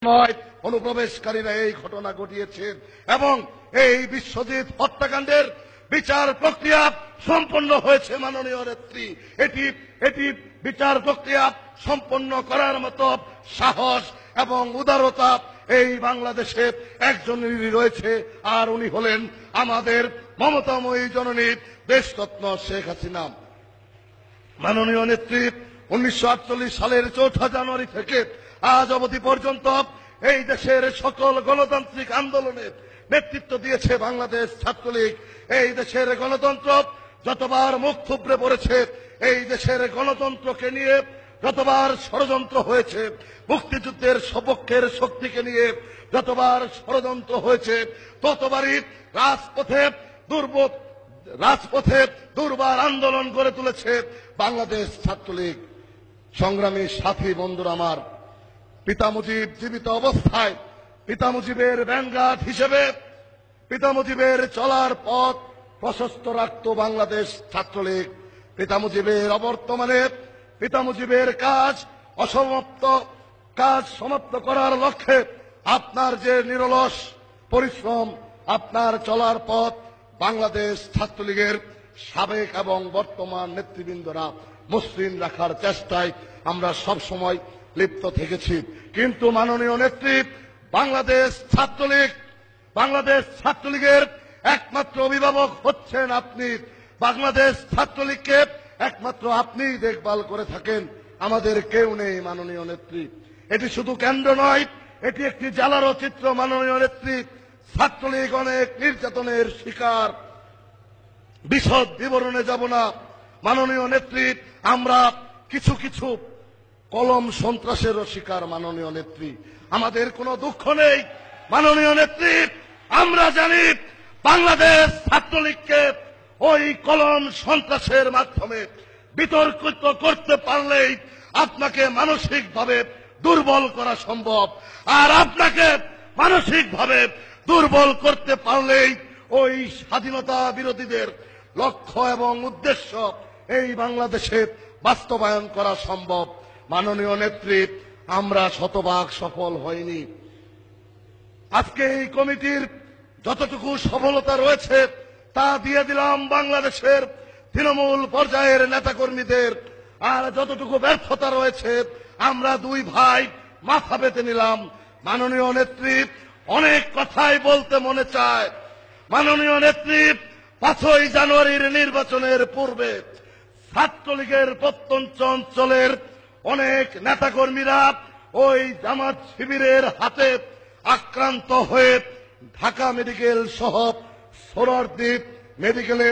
নয়, অনুপ্রবেশকারীরা এই ঘটনা ঘটিয়েছে এবং এই বিশ্বজিৎ হত্যাকাণ্ডের বিচার প্রক্রিয়া সম্পন্ন হয়েছে। মাননীয় নেত্রী, এটি বিচার প্রক্রিয়া সম্পন্ন করার মতো সাহস এবং উদারতা এই বাংলাদেশে একজনেরই রয়েছে, আর উনি হলেন আমাদের মমতাময়ী জননী দেশরত্ন শেখ হাসিনা। মাননীয় নেত্রী 1948 সালের 4 জানুয়ারি থেকে আজ অবধি পর্যন্ত এই দেশের সকল গণতান্ত্রিক আন্দোলনে নেতৃত্ব দিয়েছে বাংলাদেশ ছাত্রলীগ। এই দেশের গণতন্ত্র যতবার মুখ থুবড়ে পড়েছে, এই দেশের গণতন্ত্রকে নিয়ে যতবার ষড়যন্ত্র হয়েছে, মুক্তিযুদ্ধের সপক্ষের শক্তিকে নিয়ে যতবার ষড়যন্ত্র হয়েছে, ততবারই রাজপথে দুর্বার আন্দোলন গড়ে তুলেছে বাংলাদেশ ছাত্রলীগ। সংগ্রামী সাথী বন্ধুরা আমার, পিতা মুজিব জীবিত অবস্থায় পিতা মুজিবের ব্যানগার্ড হিসেবে পিতা মুজিবের চলার পথ প্রশস্ত রাখত বাংলাদেশ ছাত্রলীগ। পিতা মুজিবের অবর্তমানে পিতা মুজিবের কাজ সমাপ্ত করার লক্ষ্যে আপনার যে নিরলস পরিশ্রম, আপনার চলার পথ বাংলাদেশ ছাত্রলীগের সাবেক এবং বর্তমান নেতৃবৃন্দরা মসৃণ রাখার চেষ্টায় আমরা সব সময় লিপ্ত থেকেছি। কিন্তু মাননীয় নেত্রী, বাংলাদেশ ছাত্রলীগের একমাত্র অভিভাবক হচ্ছেন আপনি। বাংলাদেশ ছাত্রলীগকে একমাত্র আপনিই দেখভাল করে থাকেন, আমাদের কেউ নেই। মাননীয় নেত্রী, এটি শুধু কেন্দ্র নয়, এটি একটি জ্বালারও চিত্র। মাননীয় নেত্রী, ছাত্রলীগ অনেক নির্যাতনের শিকার, বিশদ বিবরণে যাব না। মাননীয় নেত্রী, আমরা কিছু কলম সন্ত্রাসেরও শিকার। মাননীয় নেত্রী, আমাদের কোনো দুঃখ নেই। মাননীয় নেত্রী, আমরা জানি বাংলাদেশ ছাত্রলীগকে ওই কলম সন্ত্রাসের মাধ্যমে বিতর্কিত করতে পারলেই আপনাকে মানসিকভাবে দুর্বল করা সম্ভব, আর আপনাকে মানসিকভাবে দুর্বল করতে পারলেই ওই স্বাধীনতা বিরোধীদের লক্ষ্য এবং উদ্দেশ্য এই বাংলাদেশে বাস্তবায়ন করা সম্ভব। মাননীয় নেত্রী, আমরা শতভাগ সফল হইনি। আজকে এই কমিটির যতটুকু সফলতা রয়েছে তা দিয়ে দিলাম বাংলাদেশের তৃণমূল পর্যায়ের নেতাকর্মীদের, আর যতটুকু ব্যর্থতা রয়েছে আমরা দুই ভাই মাথা পেতে নিলাম। মাননীয় নেত্রী, অনেক কথাই বলতে মনে চায়। মাননীয় নেত্রী, 5ই জানুয়ারির নির্বাচনের পূর্বে ছাত্রলীগের প্রত্যন্ত অঞ্চলের অনেক নেতাকর্মীরা ওই জামাত শিবিরের হাতে আক্রান্ত হয়ে ঢাকা মেডিকেল সহ সোহরাওয়ার্দী মেডিকেলে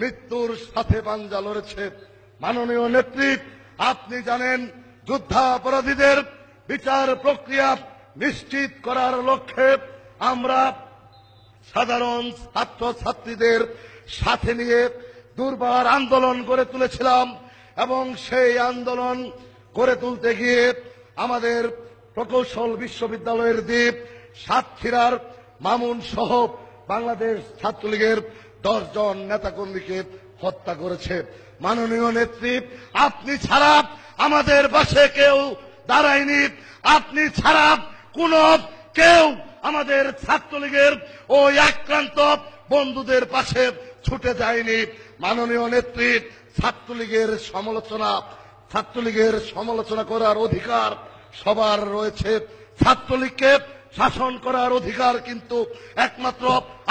মৃত্যুর সাথে পাঞ্জা লড়েছে। মাননীয় নেত্রী, আপনি জানেন যুদ্ধাপরাধীদের বিচার প্রক্রিয়া নিশ্চিত করার লক্ষ্যে আমরা সাধারণ ছাত্রছাত্রীদের সাথে নিয়ে দুর্বার আন্দোলন গড়ে তুলেছিলাম এবং সেই আন্দোলন গড়ে তুলতে গিয়ে আমাদের প্রকৌশল বিশ্ববিদ্যালয়ের দ্বীপ, সাতক্ষীরার মামুন সহ বাংলাদেশ ছাত্রলীগের 10 জন নেতাকর্মীকে হত্যা করেছে। মাননীয় নেত্রী, আপনি ছাড়া আমাদের পাশে কেউ দাঁড়ায়নি, আপনি ছাড়া কেউ আমাদের ছাত্রলীগের ওই আক্রান্ত বন্ধুদের পাশে ছুটে যায়নি। মাননীয় নেত্রী, ছাত্রলীগের সমালোচনা করার অধিকার সবার রয়েছে। ছাত্রলীগকে শাসন করার অধিকার কিন্তু একমাত্র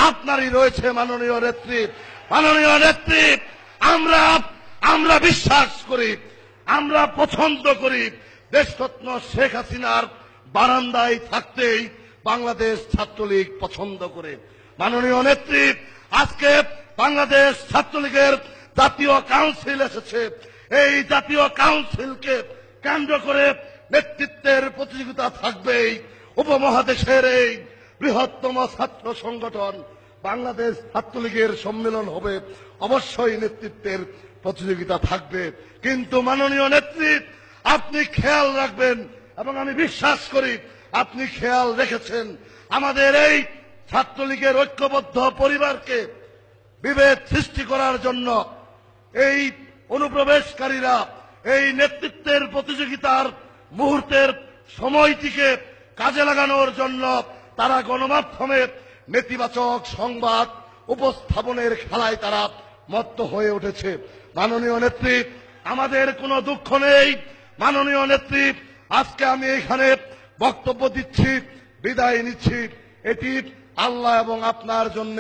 আপনারই রয়েছে। মাননীয় নেত্রী, আমরা বিশ্বাস করি, আমরা পছন্দ করি দেশরত্ন শেখ হাসিনার বারান্দায় থাকতেই বাংলাদেশ ছাত্রলীগ পছন্দ করে। মাননীয় নেত্রী, আজকে বাংলাদেশ ছাত্রলীগের জাতীয় কাউন্সিল এসেছে। এই জাতীয় কাউন্সিলকে কেন্দ্র করে নেতৃত্বের প্রতিযোগিতা থাকবেই। উপমহাদেশের এই বৃহত্তম ছাত্র সংগঠন বাংলাদেশ ছাত্রলীগের সম্মেলন হবে, অবশ্যই নেতৃত্বের প্রতিযোগিতা থাকবে। কিন্তু মাননীয় নেত্রী, আপনি খেয়াল রাখবেন এবং আমি বিশ্বাস করি আপনি খেয়াল রেখেছেন, আমাদের এই ছাত্রলীগের ঐক্যবদ্ধ পরিবারকে বিভেদ সৃষ্টি করার জন্য এই অনুপ্রবেশকারীরা এই নেতৃত্বের প্রতিযোগিতার মুহূর্তের সময়টিকে কাজে লাগানোর জন্য তারা গণমাধ্যমে নেতিবাচক সংবাদ উপস্থাপনের খেলায় তারা মত্ত হয়ে উঠেছে। মাননীয় নেত্রী, আমাদের কোনো দুঃখ নেই। মাননীয় নেত্রী, আজকে আমি এখানে বক্তব্য দিচ্ছি, বিদায় নিচ্ছি, এটি আল্লাহ এবং আপনার জন্য।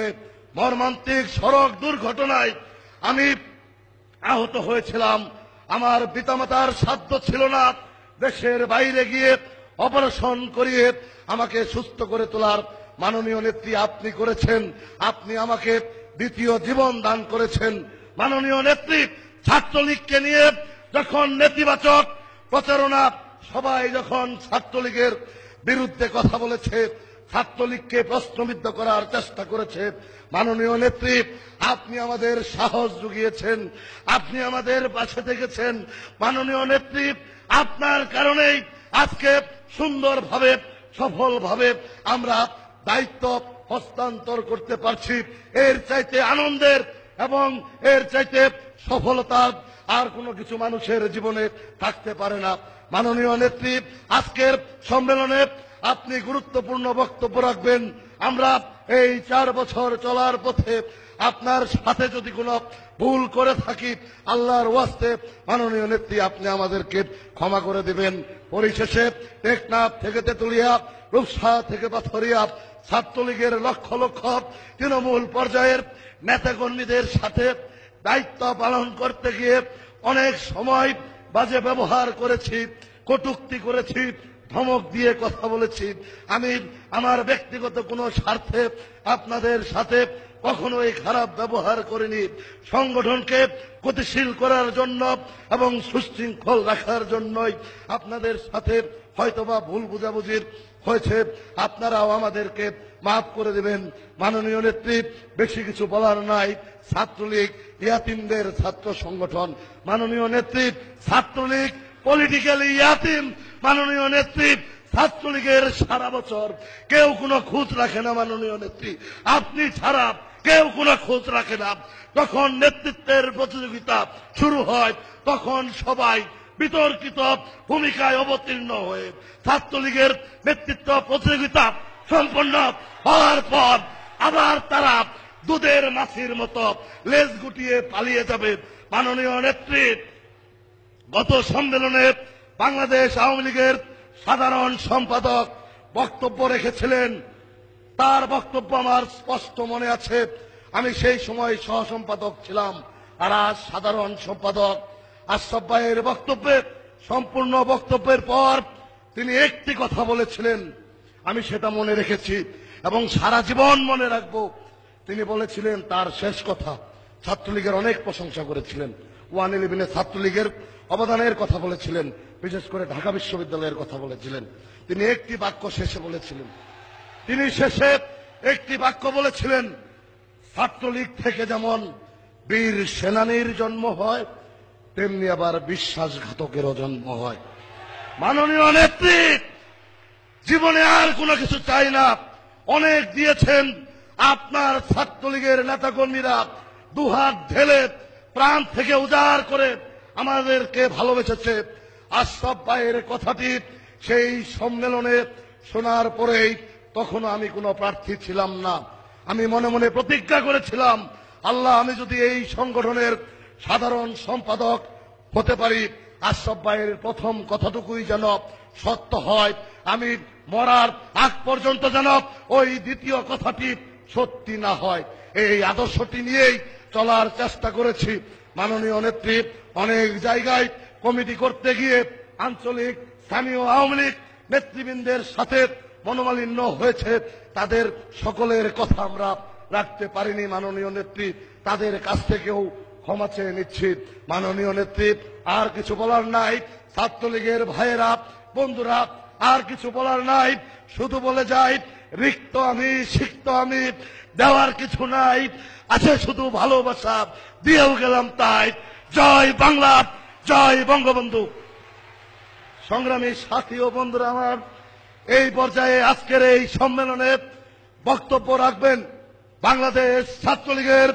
মর্মান্তিক সড়ক দুর্ঘটনায় আমি আহত হয়েছিলাম। আমার পিতামাতার সাধ্য ছিল না দেশের বাইরে গিয়ে অপারেশন করিয়ে আমাকে সুস্থ করে তোলার। মাননীয় নেত্রী, আপনি করেছেন। আপনি আমাকে দ্বিতীয় জীবন দান করেছেন। মাননীয় নেত্রী, ছাত্রলীগকে নিয়ে যখন নেতিবাচক প্রচারণা, সবাই যখন ছাত্রলীগের বিরুদ্ধে কথা বলেছে, ছাত্রলীগকে প্রশ্নবিদ্ধ করার চেষ্টা করেছে, মাননীয় নেত্রী, আপনি আমাদের সাহস জুগিয়েছেন, আপনি আমাদের পাশে থেকেছেন। মাননীয় নেত্রী, আপনার কারণেই আজকে সুন্দরভাবে, সফলভাবে আমরা দায়িত্ব হস্তান্তর করতে পারছি। এর চাইতে আনন্দের এবং এর চাইতে সফলতার আর কোনো কিছু মানুষের জীবনে থাকতে পারে না। মাননীয় নেত্রী, আজকের সম্মেলনে আপনি গুরুত্বপূর্ণ বক্তব্য রাখবেন। আমরা এই 4 বছর চলার পথে আপনার সাথে যদি কোনো ভুল করে থাকি, আল্লাহর ওয়াস্তে মাননীয় নেত্রী, আপনি আমাদেরকে ক্ষমা করে দিবেন। পরিশেষে টেকনাফ থেকে তেতুলিয়া, রূপসা থেকে পাথরিয়া ছাত্রলীগের লক্ষ লক্ষ তৃণমূল পর্যায়ের নেতাকর্মীদের সাথে দায়িত্ব পালন করতে গিয়ে অনেক সময় বাজে ব্যবহার করেছি, কটূক্তি করেছি, ধমক দিয়ে কথা বলেছি। আমি আমার ব্যক্তিগত কোনো স্বার্থে আপনাদের সাথে কখনোই খারাপ ব্যবহার করিনি। সংগঠনকে গতিশীল করার জন্য এবং সুশৃঙ্খল রাখার জন্যই আপনাদের সাথে হয়তোবা ভুল বুঝাবুঝির হয়েছে। আপনারাও আমাদেরকে মাফ করে দিবেন। মাননীয় নেত্রী, বেশি কিছু বলার নাই। ছাত্রলীগ ইয়াতিমদের ছাত্র সংগঠন। মাননীয় নেত্রী, ছাত্রলীগ পলিটিক্যালি ইয়াতিম। মাননীয় নেত্রী, ছাত্রলীগের সারা বছর কেউ কোনো খোঁজ রাখে না। মাননীয় নেত্রী, আপনি ছাড়া কেউ কোনো খোঁজ রাখে না। যখন নেতৃত্বের প্রতিযোগিতা শুরু হয়, তখন সবাই বিতর্কিত ভূমিকায় অবতীর্ণ হয়ে ছাত্রলীগের নেতৃত্ব প্রতিযোগিতা সম্পন্ন হওয়ার পর আবার তারা দুধের মাছির মতো লেজ গুটিয়ে পালিয়ে যাবে। মাননীয় নেত্রী, গত সম্মেলনে বাংলাদেশ আওয়ামী লীগের সাধারণ সম্পাদক বক্তব্য রেখেছিলেন। তার বক্তব্য আমার স্পষ্ট মনে আছে। আমি সেই সময় সহ সম্পাদক ছিলাম, আর আজ সাধারণ সম্পাদক। আশরাফ ভাইয়ের বক্তব্যে, সম্পূর্ণ বক্তব্যের পর তিনি একটি কথা বলেছিলেন, আমি সেটা মনে রেখেছি এবং সারা জীবন মনে রাখব। তিনি বলেছিলেন, তার শেষ কথা, ছাত্রলীগের অনেক প্রশংসা করেছিলেন, 111 ছাত্রলীগের অবদানের কথা বলেছিলেন, বিশেষ করে ঢাকা বিশ্ববিদ্যালয়ের কথা বলেছিলেন। তিনি একটি বাক্য শেষে বলেছিলেন, তিনি শেষে একটি বাক্য বলেছিলেন, ছাত্রলীগ থেকে যেমন বীর সেনানীর জন্ম হয়, তেমনি আবার বিশ্বাসঘাতকেরও জন্ম হয়। মাননীয় নেত্রী, জীবনে আর কোনো কিছু চাই না। অনেক দিয়েছেন। আপনার ছাত্রলীগের নেতাকর্মীরা দুহাত ঢেলে প্রাণ থেকে উজাড় করে আমাদেরকে ভালোবেসেছে। আশরাফ ভাইয়ের কথাটি সেই সম্মেলনে শোনার পরেই, তখনও আমি কোনো প্রার্থী ছিলাম না, আমি মনে মনে প্রতিজ্ঞা করেছিলাম, আল্লাহ, আমি যদি এই সংগঠনের সাধারণ সম্পাদক হতে পারি, আশরাফ ভাইয়ের প্রথম কথাটুকুই যেন সত্য হয়। আমি মরার আগ পর্যন্ত যেন ওই দ্বিতীয় কথাটি সত্যি না হয়। এই আদর্শটি নিয়েই চলার চেষ্টা করেছি। মাননীয় নেত্রী, অনেক জায়গায় কমিটি করতে গিয়ে আঞ্চলিক স্থানীয় আওয়ামী লীগ নেতৃবৃন্দের সাথে মনোমালিন্য হয়েছে। তাদের সকলের কথা আমরা রাখতে পারিনি। মাননীয় নেত্রী, তাদের কাছ থেকেও ক্ষমা চেয়ে নিচ্ছি। মাননীয় নেত্রী, আর কিছু বলার নাই। ছাত্রলীগের ভাইয়েরা, বন্ধুরা, আর কিছু বলার নাই। শুধু বলে যাই, রিক্ত আমি, সিক্ত আমি, দেওয়ার কিছু নাই, আছে শুধু ভালোবাসা, দিয়েও গেলাম তাই। জয় বাংলা, জয় বঙ্গবন্ধু। সংগ্রামী সাথী ও বন্ধুরা আমার, এই পর্যায়ে আজকের এই সম্মেলনে বক্তব্য রাখবেন বাংলাদেশ ছাত্রলীগের